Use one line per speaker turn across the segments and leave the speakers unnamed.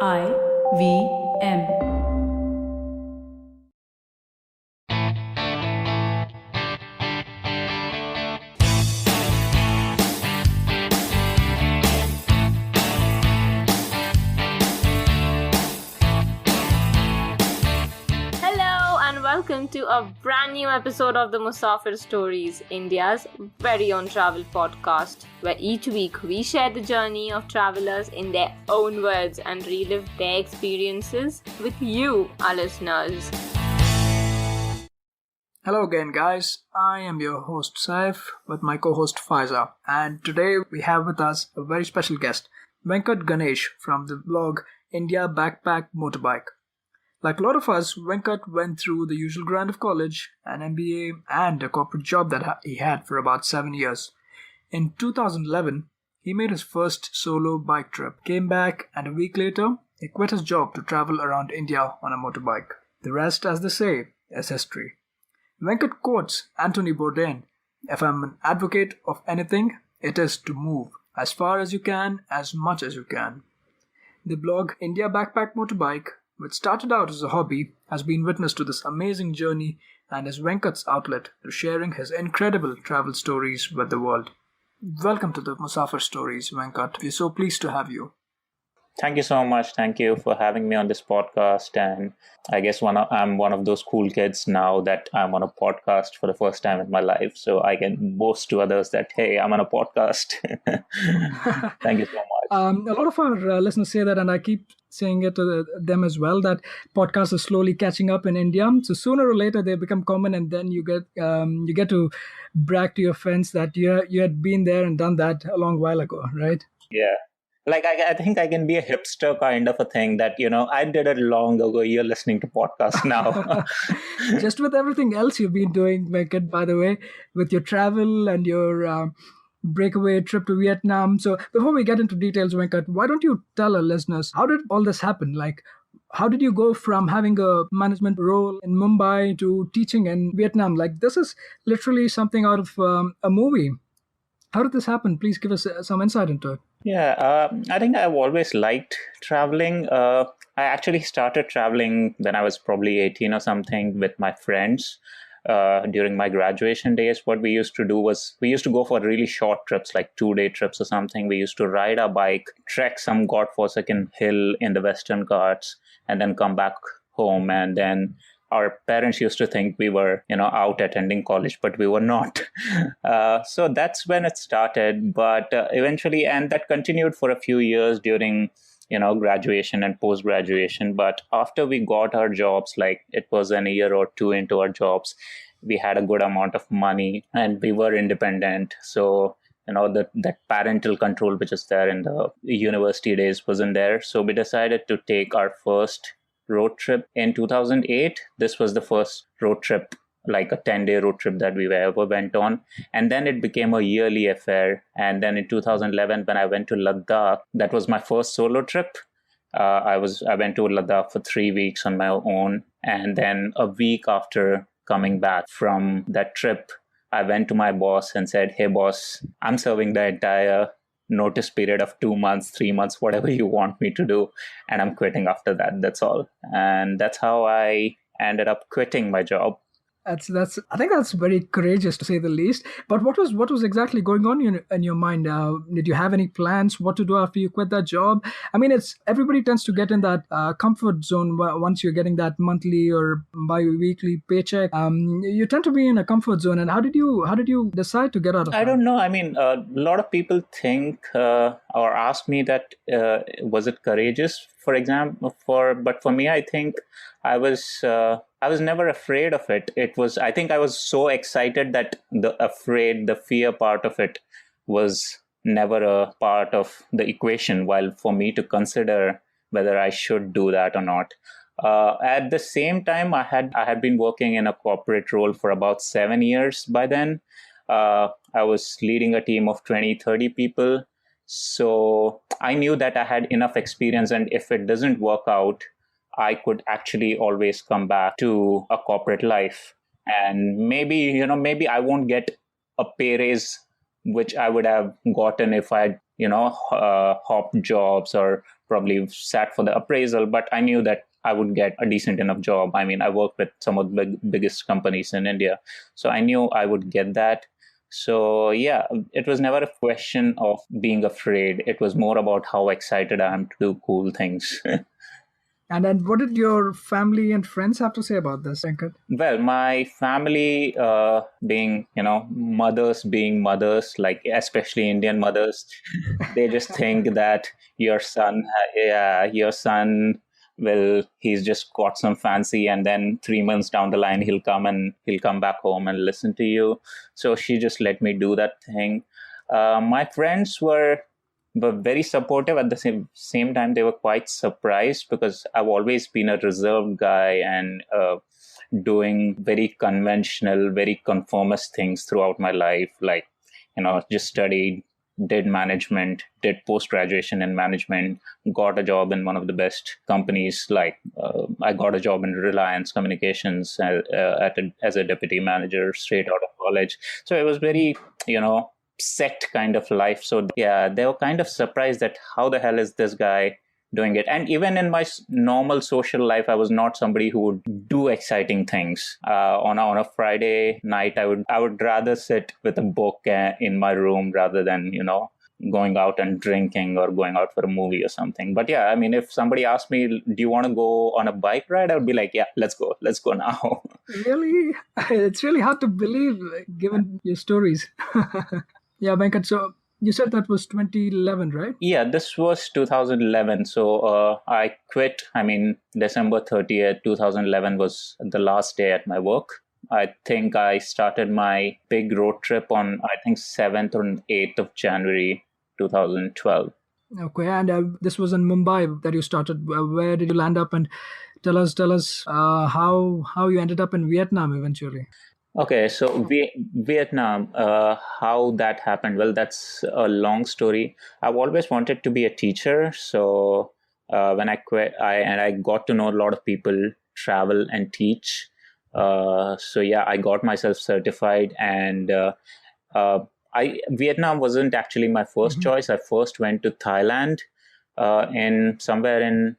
IVM.
Hello and welcome to a brand new episode of the Musafir Stories, India's very own travel podcast, where each week we share the journey of travelers in their own words and relive their experiences with you, our listeners.
Hello again, guys. I am your host Saif with my co-host Faiza, and today we have with us a very special guest, Venkat Ganesh from the blog Indiabackpackmotorbike. Like a lot of us, Venkat went through the usual grind of college, an MBA, and a corporate job that he had for about 7 years. In 2011, he made his first solo bike trip, came back, and a week later, he quit his job to travel around India on a motorbike. The rest, as they say, is history. Venkat quotes Anthony Bourdain, "If I'm an advocate of anything, it is to move as far as you can, as much as you can." The blog India Backpack Motorbike, which started out as a hobby, has been witness to this amazing journey and is Venkat's outlet to sharing his incredible travel stories with the world. Welcome to the Musafir Stories, Venkat. We're so pleased to have you.
Thank you so much. Thank you for having me on this podcast. And I guess I'm one of those cool kids now that I'm on a podcast for the first time in my life. So I can boast to others that, hey, I'm on a podcast. Thank you so much.
A lot of our listeners say that, and I keep saying it to them as well, that podcasts are slowly catching up in India. So sooner or later they become common, and then you get to brag to your friends that you had been there and done that a long while ago, right?
Yeah. Like, I think I can be a hipster kind of a thing that, I did it long ago. You're listening to podcasts now.
Just with everything else you've been doing, Venkat, by the way, with your travel and your breakaway trip to Vietnam. So before we get into details, Venkat, why don't you tell our listeners, how did all this happen? Like, how did you go from having a management role in Mumbai to teaching in Vietnam? Like, this is literally something out of a movie. How did this happen? Please give us some insight into it.
Yeah, I think I've always liked traveling. I actually started traveling when I was probably 18 or something with my friends. During my graduation days, what we used to do was we used to go for really short trips, like 2-day trips or something. We used to ride our bike, trek some godforsaken hill in the Western Ghats, and then come back home. And then our parents used to think we were, out attending college, but we were not. So that's when it started. But eventually, and that continued for a few years during, graduation and post-graduation. But after we got our jobs, like it was a year or two into our jobs, we had a good amount of money and we were independent. So, that parental control, which is there in the university days, wasn't there. So we decided to take our first road trip in 2008. This was the first road trip, like a 10-day road trip that we ever went on. And then it became a yearly affair. And then in 2011, when I went to Ladakh, that was my first solo trip. I went to Ladakh for 3 weeks on my own. And then a week after coming back from that trip, I went to my boss and said, "Hey boss, I'm serving the entire notice period of 2 months, 3 months, whatever you want me to do. And I'm quitting after that. That's all." And that's how I ended up quitting my job.
That's. I think that's very courageous to say the least. But what was exactly going on in your mind? Did you have any plans what to do after you quit that job? I mean, it's everybody tends to get in that comfort zone once you're getting that monthly or bi-weekly paycheck. You tend to be in a comfort zone. And how did you decide to get out of that?
I don't know. I mean, a lot of people think or ask me that was it courageous, for example, but for me, I think I was never afraid of it. I think I was so excited that the fear part of it was never a part of the equation, while for me to consider whether I should do that or not. At the same time, I had been working in a corporate role for about 7 years by then. I was leading a team of 20, 30 people. So I knew that I had enough experience, and if it doesn't work out, I could actually always come back to a corporate life. And maybe I won't get a pay raise, which I would have gotten if I'd, hopped jobs or probably sat for the appraisal, but I knew that I would get a decent enough job. I mean, I worked with some of the biggest companies in India, so I knew I would get that. So yeah, it was never a question of being afraid. It was more about how excited I am to do cool things.
And then what did your family and friends have to say about this, Venkat?
Well, my family, being mothers, like especially Indian mothers, they just think that your son he's just got some fancy, and then 3 months down the line, he'll come back home and listen to you. So she just let me do that thing. My friends were very supportive. At the same time, they were quite surprised because I've always been a reserved guy and doing very conventional, very conformist things throughout my life. Like, just studied, did management, did post-graduation in management, got a job in one of the best companies. Like I got a job in Reliance Communications as a deputy manager straight out of college. So it was very, set kind of life. So yeah, they were kind of surprised that how the hell is this guy doing it? And even in my normal social life, I was not somebody who would do exciting things. On a Friday night, I would rather sit with a book in my room rather than going out and drinking or going out for a movie or something. But yeah, I mean, if somebody asked me, do you want to go on a bike ride? I would be like, yeah, let's go now.
Really? It's really hard to believe given your stories. Yeah, Venkat, so you said that was 2011, right?
Yeah, this was 2011. So I quit. I mean, December 30th, 2011 was the last day at my work. I think I started my big road trip on, 7th or 8th of January, 2012.
Okay, and this was in Mumbai that you started. Where did you land up? And tell us how you ended up in Vietnam eventually.
Okay, so Vietnam, how that happened? Well, that's a long story. I've always wanted to be a teacher. So when I quit, I got to know a lot of people travel and teach. So yeah, I got myself certified, and Vietnam wasn't actually my first choice. I first went to Thailand in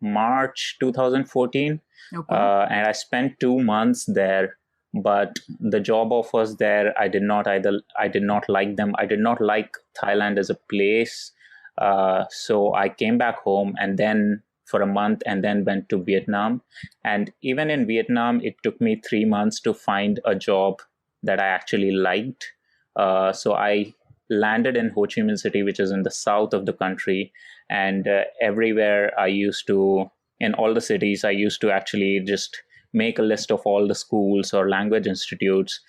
March 2014.
Okay.
And I spent 2 months there, but the job offers there, I did not like them. I did not like Thailand as a place. So I came back home and then for a month and then went to Vietnam. And even in Vietnam, it took me 3 months to find a job that I actually liked. So I landed in Ho Chi Minh City, which is in the south of the country. And everywhere in all the cities, I used to actually just make a list of all the schools or language institutes,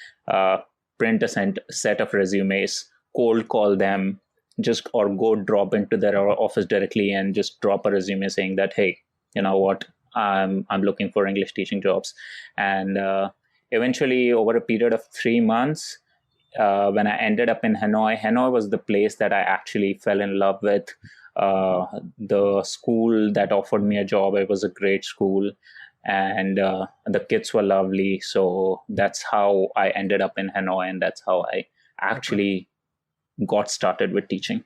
print a set of resumes, cold call them, or go drop into their office directly and just drop a resume saying that, hey, you know what, I'm looking for English teaching jobs. And eventually, over a period of 3 months, when I ended up in Hanoi was the place that I actually fell in love with. The school that offered me a job, it was a great school, and the kids were lovely. So that's how I ended up in Hanoi, and that's how I actually got started with teaching.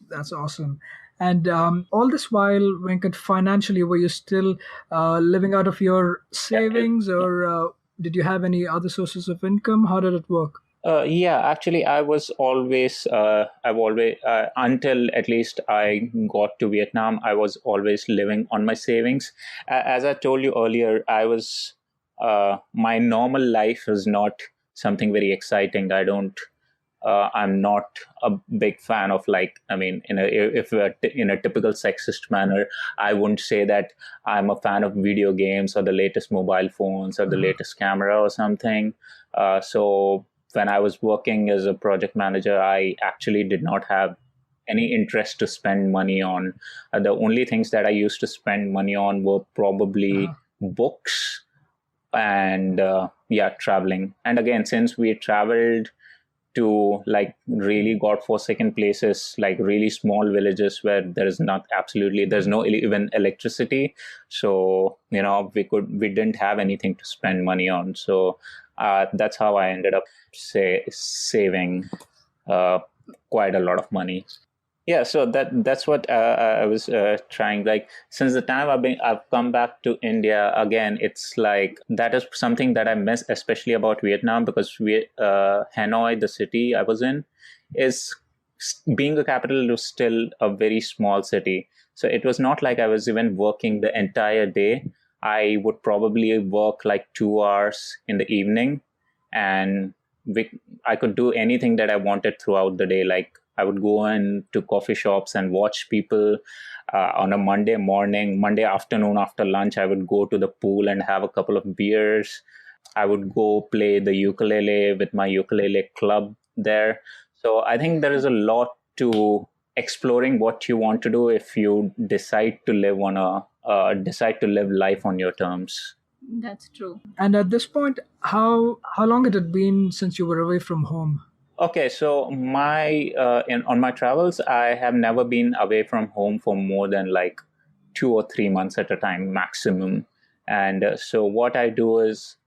That's awesome. And all this while, Venkat, financially, were you still living out of your savings, or did you have any other sources of income? How did it work?
Yeah, actually, I was always, until at least I got to Vietnam, I was always living on my savings. As I told you earlier, my normal life is not something very exciting. I'm not a big fan of if we're in a typical sexist manner, I wouldn't say that I'm a fan of video games or the latest mobile phones or the latest camera or something. So when I was working as a project manager, I actually did not have any interest to spend money on. The only things that I used to spend money on were probably books and traveling. And again, since we traveled to like really godforsaken places, like really small villages where there's no even electricity. So, we didn't have anything to spend money on. So that's how I ended up saving quite a lot of money. Yeah, so that's what I was trying. Like since the time I've come back to India again, it's like that is something that I miss, especially about Vietnam, because Hanoi, the city I was in, is being a capital, was still a very small city. So it was not like I was even working the entire day. I would probably work like 2 hours in the evening, and I could do anything that I wanted throughout the day. Like I would go into coffee shops and watch people on a Monday morning, Monday afternoon after lunch. I would go to the pool and have a couple of beers. I would go play the ukulele with my ukulele club there. So I think there is a lot to exploring what you want to do if you decide to decide to live life on your terms.
That's true.
And at this point, how long had it been since you were away from home?
Okay, so on my travels, I have never been away from home for more than like 2 or 3 months at a time maximum. And so what I do is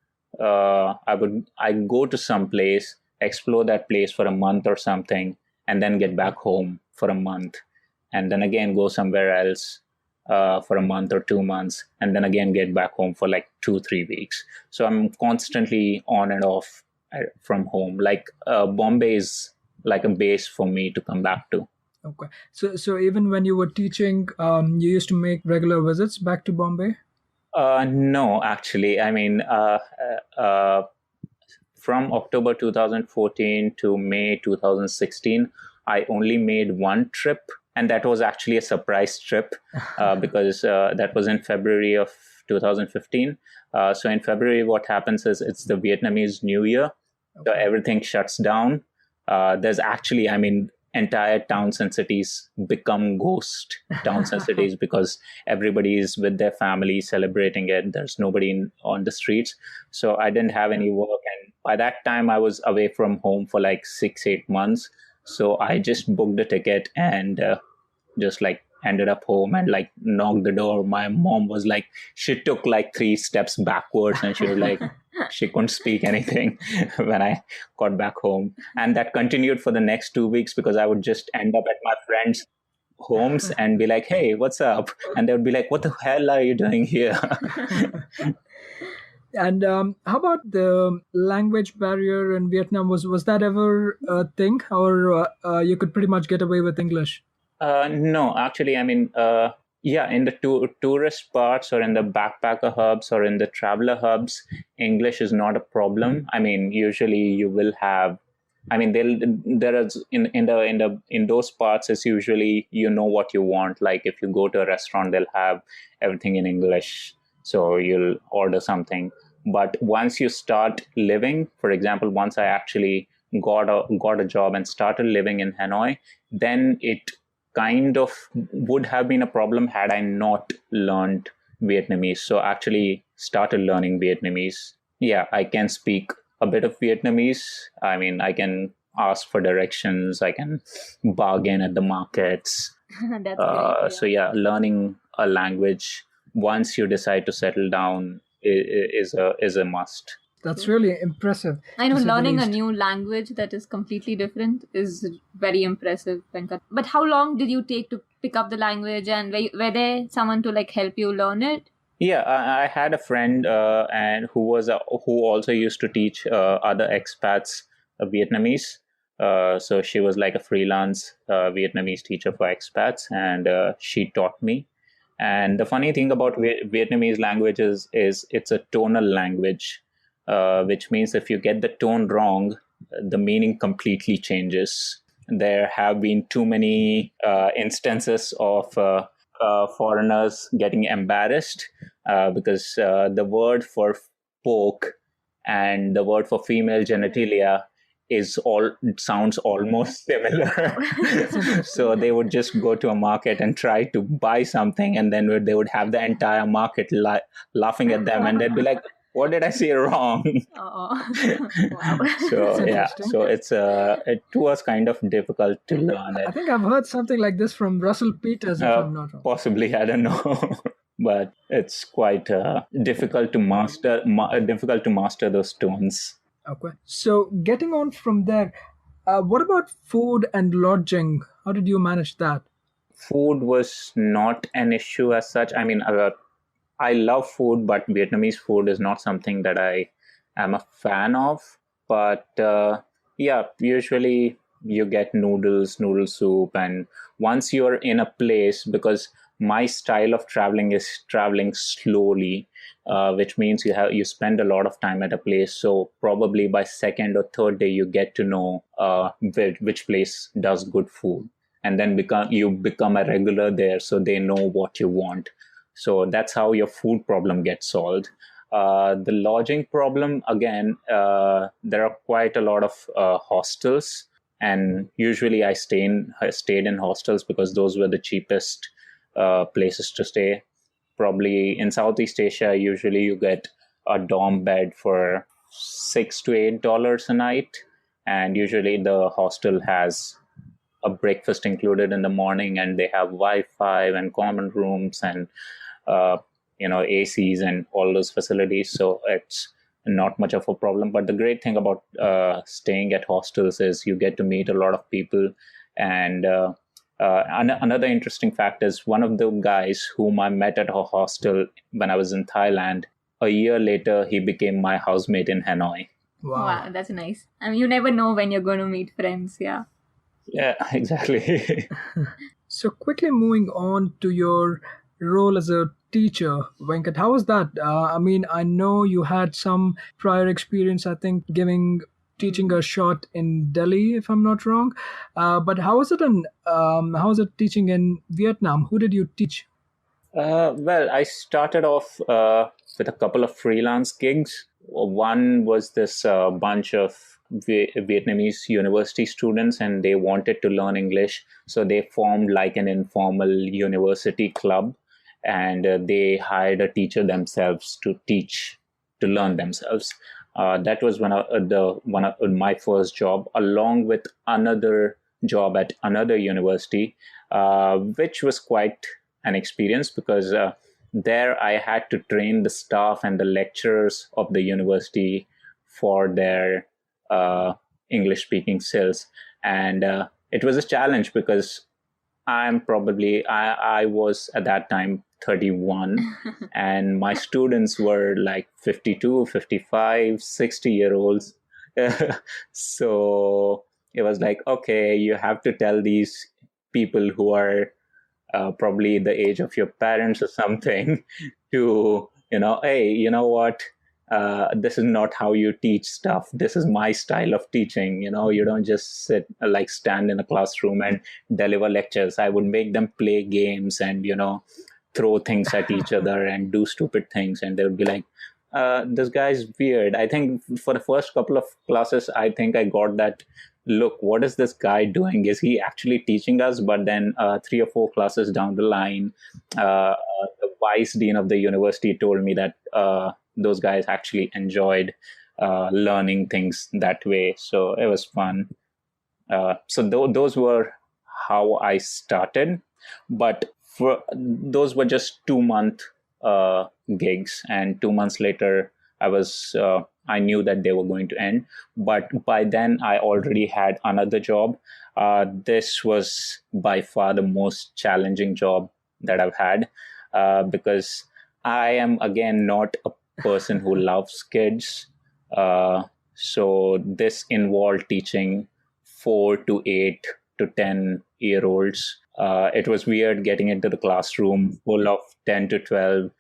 I go to some place, explore that place for a month or something, and then get back home for a month, and then again go somewhere else for a month or 2 months, and then again get back home for like 2 3 weeks. So I'm constantly on and off from home. Like Bombay is like a base for me to come back to.
Okay. So even when you were teaching, you used to make regular visits back to Bombay?
No, actually. I mean, from October 2014 to May 2016, I only made one trip. And that was actually a surprise trip because that was in February of 2015. So in February, what happens is it's the Vietnamese New Year. So everything shuts down. There's actually, I mean, entire towns and cities become ghost towns and cities because everybody is with their family celebrating it. There's nobody on the streets. So I didn't have any work. And by that time, I was away from home for like 6 8 months. So I just booked a ticket and just like ended up home and like knocked the door. My mom was like, she took like 3 steps backwards and she was like, she couldn't speak anything when I got back home. And that continued for the next 2 weeks because I would just end up at my friends' homes and be like, hey, what's up? And they would be like, what the hell are you doing here?
And how about the language barrier in Vietnam? Was that ever a thing, or you could pretty much get away with English?
No, actually, I mean, yeah, in the tourist parts or in the backpacker hubs or in the traveler hubs, English is not a problem. I mean, usually you will have. I mean, there is in those parts is usually you know what you want. Like if you go to a restaurant, they'll have everything in English, so you'll order something. But once you start living, for example, once I actually got a job and started living in Hanoi, then it kind of would have been a problem had I not learned Vietnamese. So actually started learning Vietnamese. Yeah, I can speak a bit of Vietnamese. I mean, I can ask for directions. I can bargain at the markets.
That's great.
So yeah, learning a language once you decide to settle down is a must.
That's really impressive.
I know
to say the
learning a
least.
new language that is completely different is very impressive, Venkat. But how long did you take to pick up the language, and were there someone to like help you learn it?
Yeah, I had a friend and who also used to teach other expats Vietnamese. So she was like a freelance Vietnamese teacher for expats, and she taught me. And the funny thing about Vietnamese language is it's a tonal language, which means if you get the tone wrong, the meaning completely changes. There have been too many instances of foreigners getting embarrassed because the word for poke and the word for female genitalia sounds almost similar. So they would just go to a market and try to buy something, and then they would have the entire market laughing at them, and they'd be like, what did I say wrong?
Wow.
So
That's
yeah,
interesting.
so it was kind of difficult to learn
I
it.
think I've heard something like this from Russell Peters, if I'm not wrong.
Possibly, I don't know. But it's quite difficult to master those tones.
Okay. So getting on from there, what about food and lodging? How did you manage that?
Food was not an issue as such. I mean, I love food, but Vietnamese food is not something that I am a fan of. But yeah, usually you get noodles, noodle soup, and once you're in a place, because my style of traveling is traveling slowly, which means you spend a lot of time at a place. So probably by second or third day, you get to know which place does good food, and then become a regular there, so they know what you want. So that's how your food problem gets solved. The lodging problem, again, there are quite a lot of hostels, and usually I stayed in hostels because those were the cheapest places to stay. Probably in Southeast Asia, usually you get a dorm bed for $6 to $8 a night, and usually the hostel has a breakfast included in the morning, and they have Wi-Fi and common rooms and uh, ACs and all those facilities. So it's not much of a problem. But the great thing about staying at hostels is you get to meet a lot of people. And another interesting fact is one of the guys whom I met at a hostel when I was in Thailand, a year later, he became my housemate in Hanoi.
Wow, that's nice. I mean, you never know when you're going to meet friends. Yeah.
Yeah, exactly.
So quickly moving on to your role as a teacher, Venkat, how was that? I mean, I know you had some prior experience, I think, teaching a shot in Delhi, if I'm not wrong. But how was it teaching in Vietnam? Who did you teach?
Well, I started off with a couple of freelance gigs. One was this bunch of Vietnamese university students, and they wanted to learn English. So they formed like an informal university club, and they hired a teacher themselves to teach, to learn themselves. That was one of my first job, along with another job at another university, which was quite an experience because there I had to train the staff and the lecturers of the university for their English speaking skills. And it was a challenge because I was at that time 31 and my students were like 52, 55, 60-year olds. So it was like, okay, you have to tell these people who are probably the age of your parents or something to, hey, you know what? This is not how you teach stuff. This is my style of teaching. You don't just stand in a classroom and deliver lectures. I would make them play games and, throw things at each other and do stupid things. And they would be like, this guy's weird. I think for the first couple of classes, I think I got that look, what is this guy doing? Is he actually teaching us? But then 3 or 4 classes down the line, the vice dean of the university told me that those guys actually enjoyed learning things that way. So it was fun. Those were how I started. But those were just 2-month gigs. And 2 months later, I knew that they were going to end. But by then, I already had another job. This was by far the most challenging job that I've had because I am, again, not a person who loves kids. So this involved teaching 4 to 8 to 10-year-olds. It was weird getting into the classroom full of 10 to 12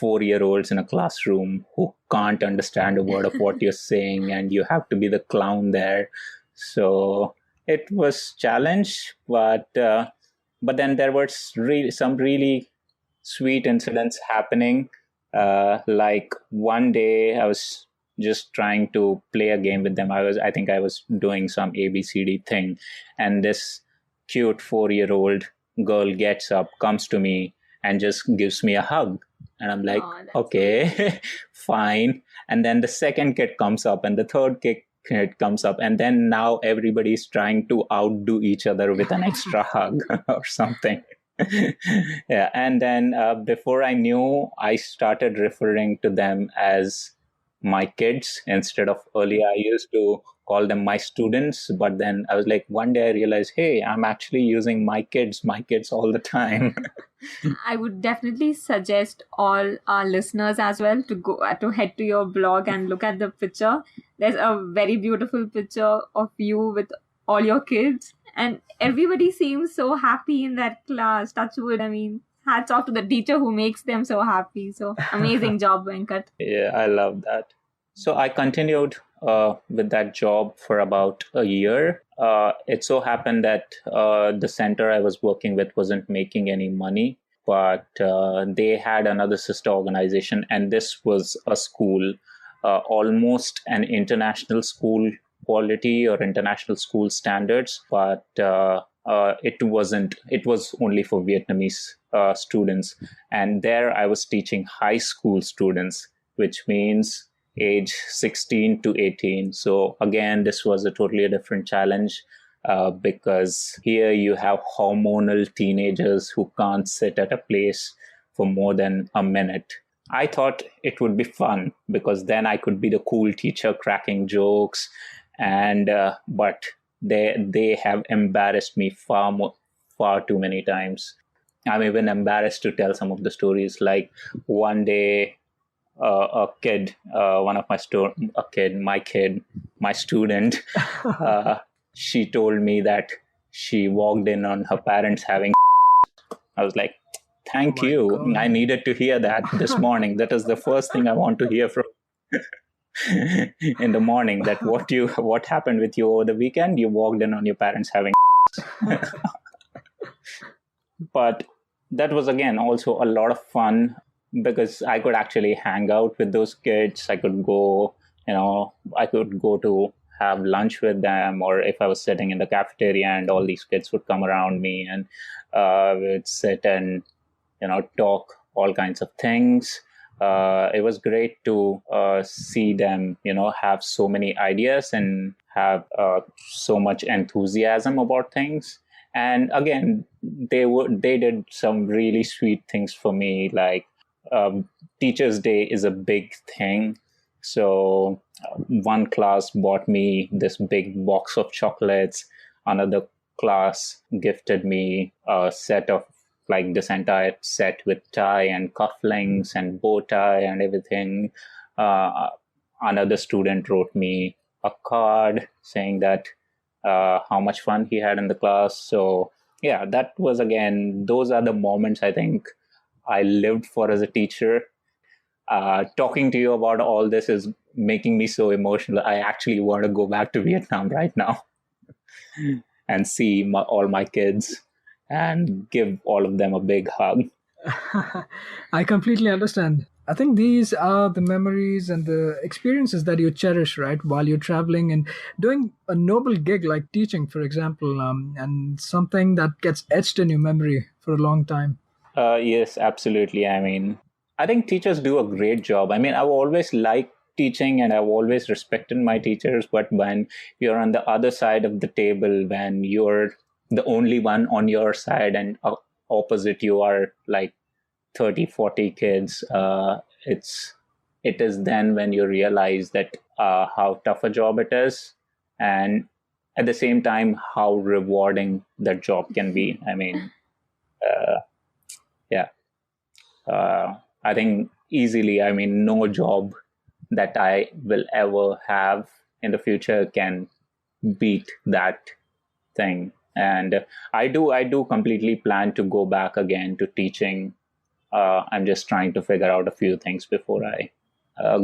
4-year-olds in a classroom who can't understand a word of what you're saying, and you have to be the clown there. So it was challenge, but then there were some really sweet incidents happening. Like one day I was just trying to play a game with them. I think I was doing some ABCD thing, and this cute 4-year-old girl gets up, comes to me, and just gives me a hug. And I'm like, okay, fine. And then the second kid comes up and the third kid comes up. And then now everybody's trying to outdo each other with an extra hug or something. Yeah. And then before I knew, I started referring to them as my kids instead of earlier I used to call them my students. But then I was like, one day I realized, hey, I'm actually using my kids all the time.
I would definitely suggest all our listeners as well to go to head to your blog and look at the picture. There's a very beautiful picture of you with all your kids, and everybody seems so happy in that class. Touch wood. I mean, hats off to the teacher who makes them so happy. So amazing job, Venkat.
Yeah, I love that. So I continued with that job for about a year. It so happened that the center I was working with wasn't making any money, but they had another sister organization, and this was a school, almost an international school quality or international school standards, but it wasn't. It was only for Vietnamese students, and there I was teaching high school students, which means age 16 to 18. So again, this was a totally different challenge because here you have hormonal teenagers who can't sit at a place for more than a minute. I thought it would be fun because then I could be the cool teacher cracking jokes, and but they have embarrassed me far too many times. I'm even embarrassed to tell some of the stories. Like one day, a kid, my student, she told me that she walked in on her parents having. I was like, thank you.
God.
I needed to hear that this morning. That is the first thing I want to hear from in the morning. That what happened with you over the weekend? You walked in on your parents having. But that was again also a lot of fun, because I could actually hang out with those kids. I could go to have lunch with them, or if I was sitting in the cafeteria and all these kids would come around me and we'd sit and, talk all kinds of things. It was great to see them, have so many ideas and have so much enthusiasm about things. And again, they did some really sweet things for me, like Teachers' Day is a big thing. So one class bought me this big box of chocolates. Another class gifted me a set of this entire set with tie and cufflinks and bow tie and everything. Another student wrote me a card saying that how much fun he had in the class. So yeah, that was, again, those are the moments I think I lived for as a teacher. Talking to you about all this is making me so emotional. I actually want to go back to Vietnam right now and see all my kids and give all of them a big hug.
I completely understand. I think these are the memories and the experiences that you cherish, right, while you're traveling and doing a noble gig like teaching, for example, and something that gets etched in your memory for a long time.
Yes, absolutely. I mean, I think teachers do a great job. I mean, I've always liked teaching and I've always respected my teachers. But when you're on the other side of the table, when you're the only one on your side and opposite you are like 30, 40 kids, it is then when you realize that how tough a job it is. And at the same time, how rewarding that job can be. I mean, yeah. I think easily, I mean, no job that I will ever have in the future can beat that thing. And I do completely plan to go back again to teaching. I'm just trying to figure out a few things before I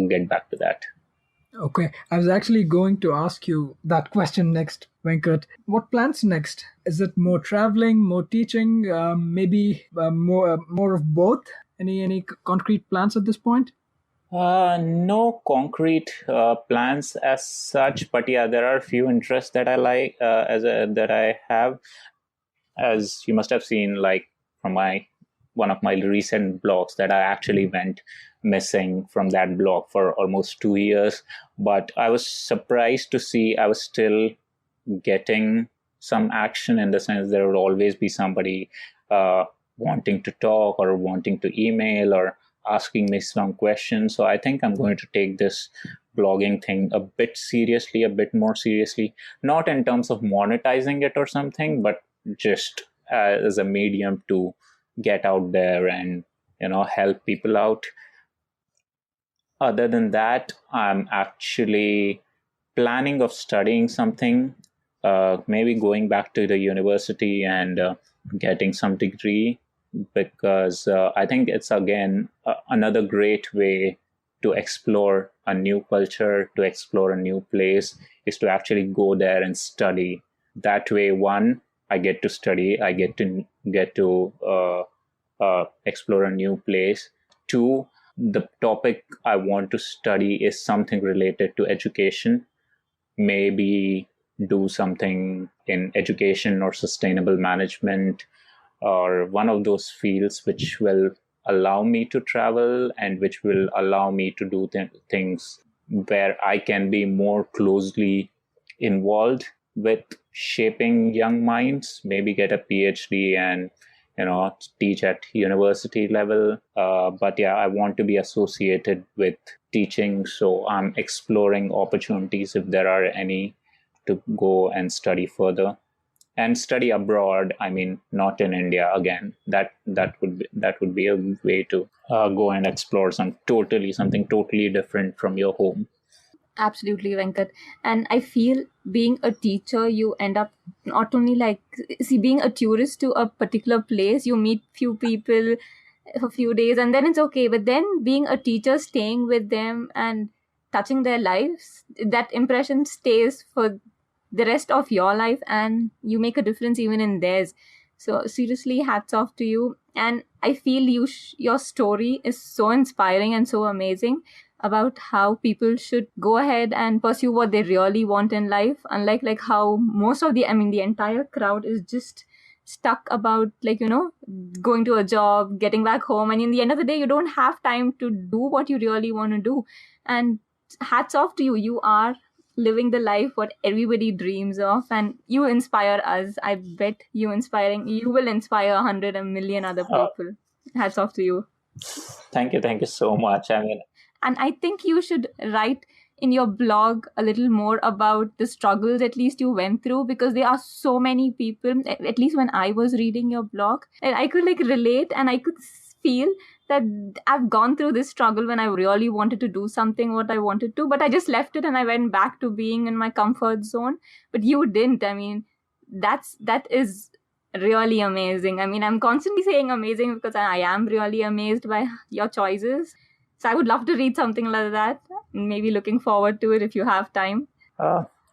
get back to that.
Okay, I was actually going to ask you that question next, Venkat. What plans next? Is it more traveling, more teaching, maybe more of both? Any concrete plans at this point?
No concrete plans as such, but yeah, there are a few interests that I like that I have, as you must have seen, like from one of my recent blogs, that I actually went missing from that blog for almost 2 years. But I was surprised to see I was still getting some action, in the sense there would always be somebody wanting to talk or wanting to email or asking me some questions. So I think I'm going to take this blogging thing a bit seriously, a bit more seriously, not in terms of monetizing it or something, but just as a medium to get out there and, help people out. Other than that, I'm actually planning of studying something, maybe going back to the university and getting some degree, because I think it's again another great way to explore a new culture, to explore a new place, is to actually go there and study. That way, one, I get to study, I get to explore a new place. Two, the topic I want to study is something related to education. Maybe do something in education or sustainable management, or one of those fields which will allow me to travel and which will allow me to do things where I can be more closely involved with shaping young minds, maybe get a PhD and teach at university level. But yeah, I want to be associated with teaching, so I'm exploring opportunities, if there are any, to go and study further and study abroad. I mean, not in India again. That would be a way to go and explore something totally different from your home.
Absolutely, Venkat. And I feel being a teacher, you end up not only being a tourist to a particular place, you meet few people for a few days and then it's okay. But then being a teacher, staying with them and touching their lives, that impression stays for the rest of your life and you make a difference even in theirs. So seriously, hats off to you. And I feel your story is so inspiring and so amazing about how people should go ahead and pursue what they really want in life, unlike how most of the entire crowd is just stuck about going to a job, getting back home, and in the end of the day you don't have time to do what you really want to do. And hats off to you. You are living the life what everybody dreams of, and you inspire us. I bet you will inspire 100 million other people. Hats off to you.
Thank you so much. I mean,
and I think you should write in your blog a little more about the struggles at least you went through, because there are so many people, at least when I was reading your blog, and I could relate and I could feel that I've gone through this struggle when I really wanted to do something what I wanted to, but I just left it and I went back to being in my comfort zone. But you didn't. I mean, that is really amazing. I mean, I'm constantly saying amazing because I am really amazed by your choices. So I would love to read something like that. Maybe looking forward to it if you have time.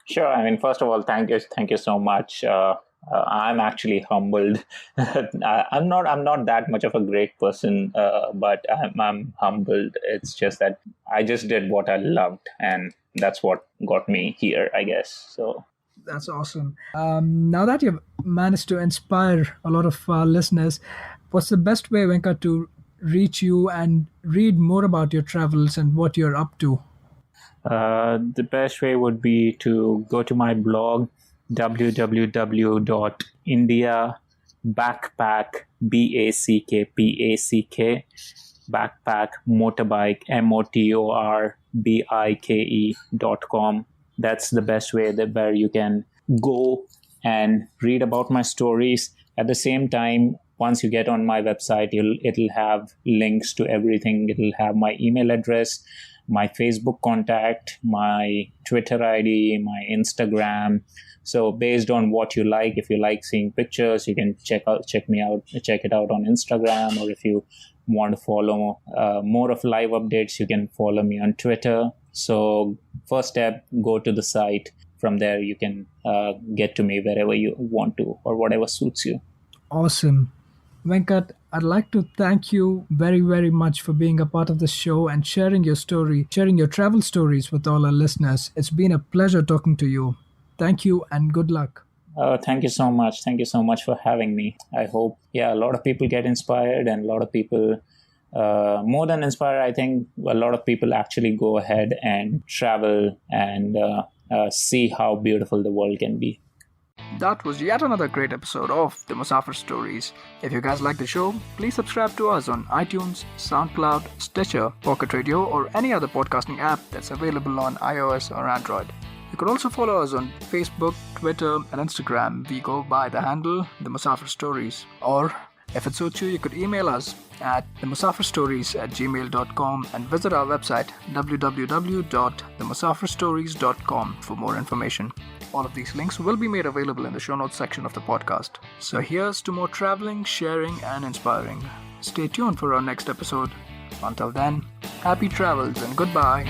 Sure. I mean, first of all, thank you so much. I'm actually humbled. I'm not that much of a great person, but I'm humbled. It's just that I just did what I loved, and that's what got me here, I guess. So
that's awesome. Now that you've managed to inspire a lot of our listeners, what's the best way, Venkat, to reach you and read more about your travels and what you're up to?
The best way would be to go to my blog, Indiabackpackmotorbike.com. That's the best way where you can go and read about my stories. At the same time, once you get on my website, it'll have links to everything. It'll have my email address, my Facebook contact, my Twitter ID, my Instagram. So based on what you like, if you like seeing pictures, you can check it out on Instagram. Or if you want to follow more of live updates, you can follow me on Twitter. So first step, go to the site. From there, you can get to me wherever you want to or whatever suits you.
Awesome. Venkat, I'd like to thank you very, very much for being a part of the show and sharing your travel stories with all our listeners. It's been a pleasure talking to you. Thank you and good luck.
Thank you so much. Thank you so much for having me. I hope, a lot of people get inspired, and a lot of people, more than inspired, I think a lot of people actually go ahead and travel and see how beautiful the world can be.
that was yet another great episode of the Musafir Stories. If you guys like the show, please subscribe to us on iTunes, SoundCloud, Stitcher, Pocket Radio, or any other podcasting app that's available on iOS or Android. You could also follow us on Facebook, Twitter, and Instagram. We go by the handle The Musafir Stories. Or, if it suits you, you could email us at themusafirstories@gmail.com and visit our website www.themusafirstories.com for more information. All of these links will be made available in the show notes section of the podcast. So here's to more traveling, sharing, and inspiring. Stay tuned for our next episode. Until then, happy travels and goodbye.